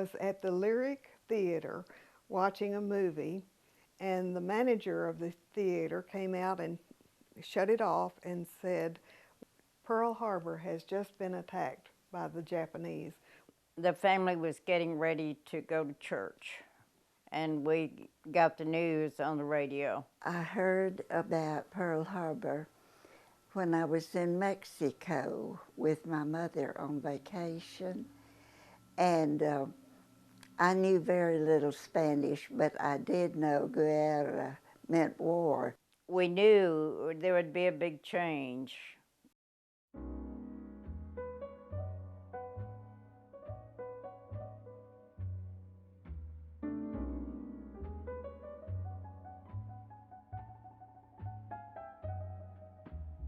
was at the Lyric Theater watching a movie, and the manager of the theater came out and shut it off and said, Pearl Harbor has just been attacked by the Japanese. The family was getting ready to go to church, and we got the news on the radio. I heard about Pearl Harbor when I was in Mexico with my mother on vacation, and I knew very little Spanish, but I did know guerra meant war. We knew there would be a big change.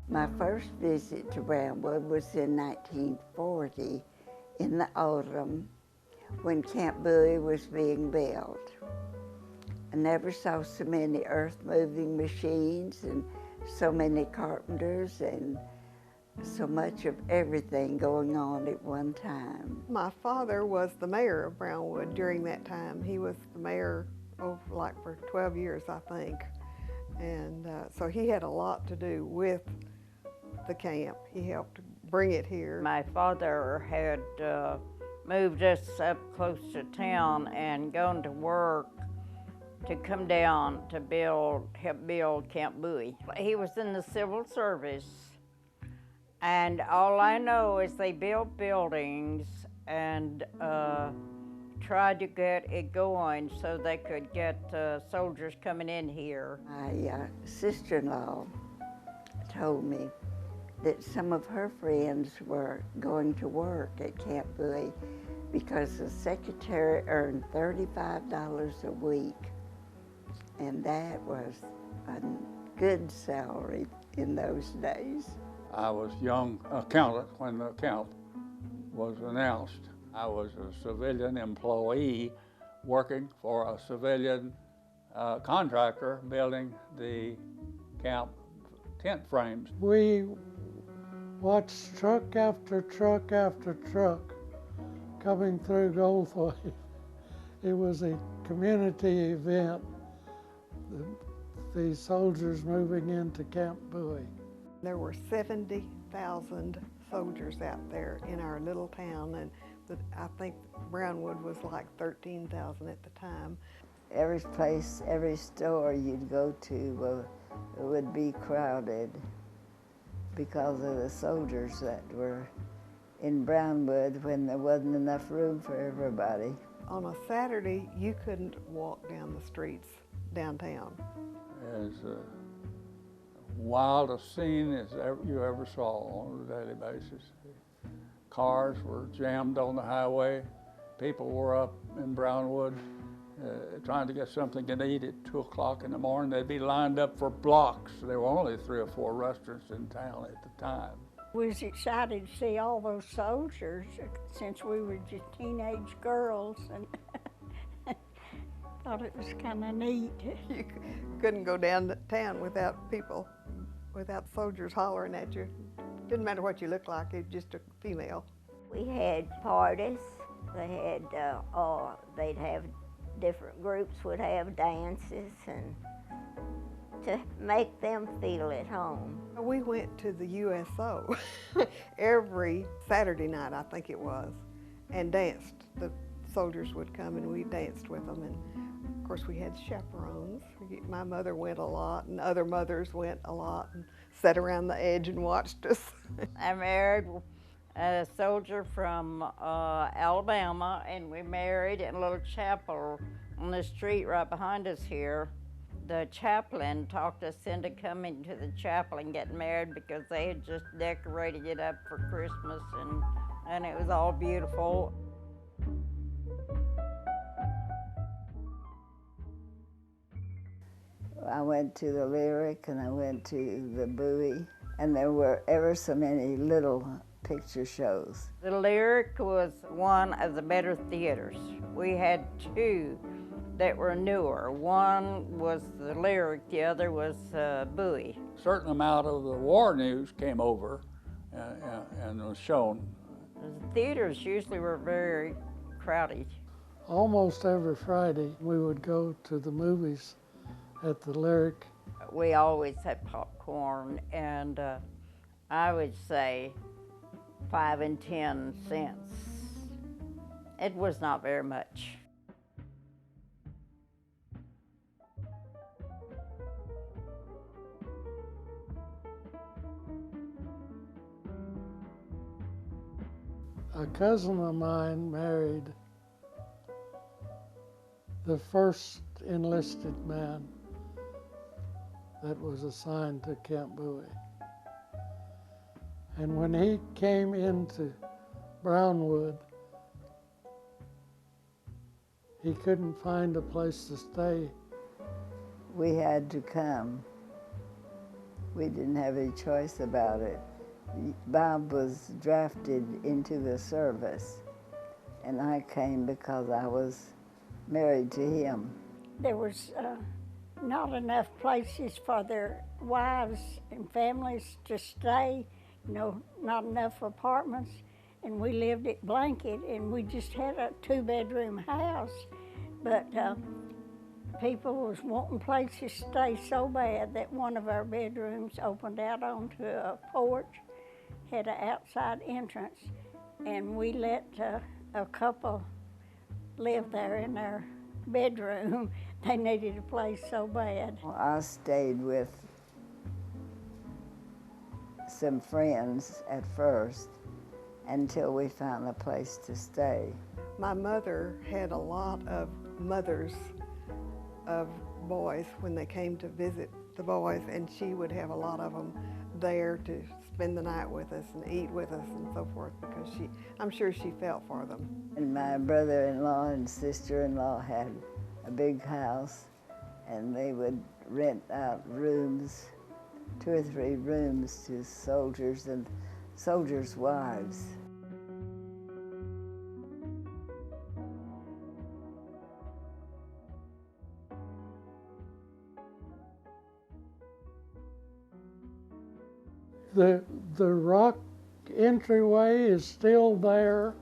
My first visit to Brownwood was in 1940 in the autumn when Camp Bowie was being built. I never saw so many earth-moving machines and so many carpenters and so much of everything going on at one time. My father was the mayor of Brownwood during that time. He was the mayor like for 12 years, I think. And so he had a lot to do with the camp. He helped bring it here. My father had moved us up close to town and gone to work to come down to help build Camp Bowie. He was in the civil service, and all I know is they built buildings and tried to get it going so they could get soldiers coming in here. My sister-in-law told me that some of her friends were going to work at Camp Bowie because the secretary earned $35 a week, and that was a good salary in those days. I was a young accountant when the camp was announced. I was a civilian employee working for a civilian contractor building the camp tent frames. We watched truck after truck after truck coming through Goldthwait. It was a community event, the soldiers moving into Camp Bowie. There were 70,000 soldiers out there in our little town, and I think Brownwood was like 13,000 at the time. Every place, every store you'd go to would be crowded because of the soldiers that were in Brownwood when there wasn't enough room for everybody. On a Saturday, you couldn't walk down the streets downtown. As wild a scene as you ever saw on a daily basis. Cars were jammed on the highway. People were up in Brownwood trying to get something to eat at 2 o'clock in the morning. They'd be lined up for blocks. There were only 3 or 4 restaurants in town at the time. We was excited to see all those soldiers since we were just teenage girls, and thought it was kind of neat. You couldn't go downtown without soldiers hollering at you. Didn't matter what you looked like, it was just a female. We had parties. They had, they'd have different groups would have dances and to make them feel at home. We went to the USO every Saturday night, I think it was, and danced. The soldiers would come and we danced with them, and of course we had chaperones. My mother went a lot, and other mothers went a lot and sat around the edge and watched us. I married a soldier from Alabama, and we married in a little chapel on the street right behind us here. The chaplain talked us into coming to the chapel and getting married because they had just decorated it up for Christmas, and it was all beautiful. I went to the Lyric and I went to the Bowie, and there were ever so many little picture shows. The Lyric was one of the better theaters. We had 2 that were newer. One was the Lyric, the other was Bowie. A certain amount of the war news came over and was shown. The theaters usually were very crowded. Almost every Friday, we would go to the movies at the Lyric. We always had popcorn, and I would say 5 and 10 cents. It was not very much. A cousin of mine married the first enlisted man that was assigned to Camp Bowie. And when he came into Brownwood, he couldn't find a place to stay. We had to come. We didn't have any choice about it. Bob was drafted into the service, and I came because I was married to him. There was not enough places for their wives and families to stay, not enough apartments, and we lived at Blanket, and we just had a 2-bedroom house, but people was wanting places to stay so bad that one of our bedrooms opened out onto a porch, had an outside entrance, and we let a couple live there in their bedroom. They needed a place so bad. I stayed with some friends at first until we found a place to stay. My mother had a lot of mothers of boys when they came to visit the boys, and she would have a lot of them there to spend the night with us and eat with us and so forth, because I'm sure she felt for them. And my brother-in-law and sister-in-law had a big house, and they would rent out rooms, 2 or 3 rooms, to soldiers and soldiers' wives. The rock entryway is still there,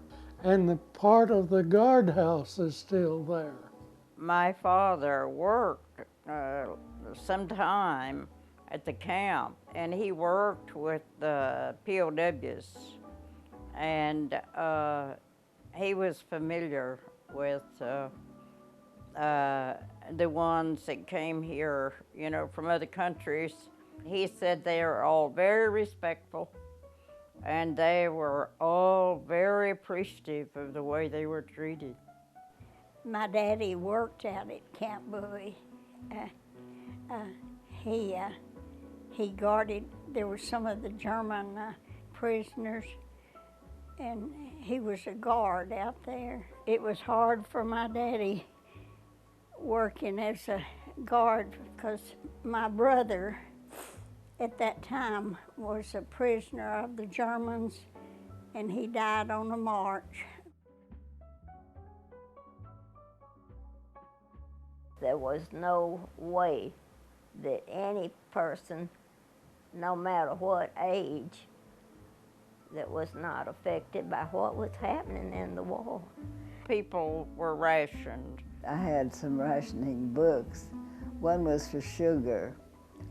and the part of the guardhouse is still there. My father worked some time at the camp, and he worked with the POWs, and he was familiar with the ones that came here, from other countries. He said they were all very respectful, and they were all very appreciative of the way they were treated. My daddy worked out at Camp Bowie. He guarded, there were some of the German prisoners, and he was a guard out there. It was hard for my daddy working as a guard because my brother at that time was a prisoner of the Germans, and he died on the march. There was no way that any person, no matter what age, that was not affected by what was happening in the war. People were rationed. I had some rationing books. One was for sugar.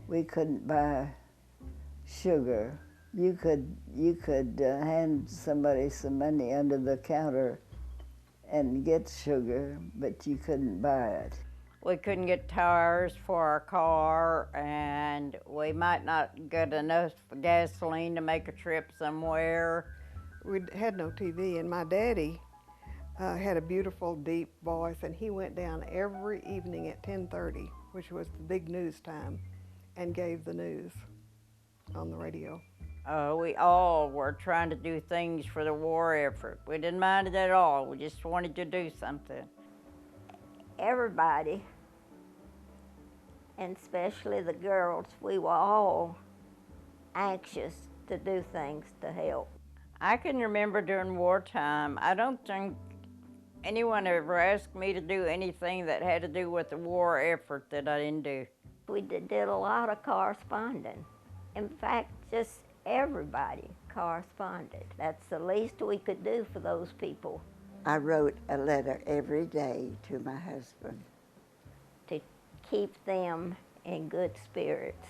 We couldn't buy sugar. You could hand somebody some money under the counter and get sugar, but you couldn't buy it. We couldn't get tires for our car, and we might not get enough gasoline to make a trip somewhere. We had no TV, and my daddy had a beautiful, deep voice, and he went down every evening at 10:30, which was the big news time, and gave the news on the radio. We all were trying to do things for the war effort. We didn't mind it at all. We just wanted to do something. Everybody, and especially the girls, we were all anxious to do things to help. I can remember during wartime, I don't think anyone ever asked me to do anything that had to do with the war effort that I didn't do. We did a lot of corresponding. In fact, just everybody corresponded. That's the least we could do for those people. I wrote a letter every day to my husband. to keep them in good spirits.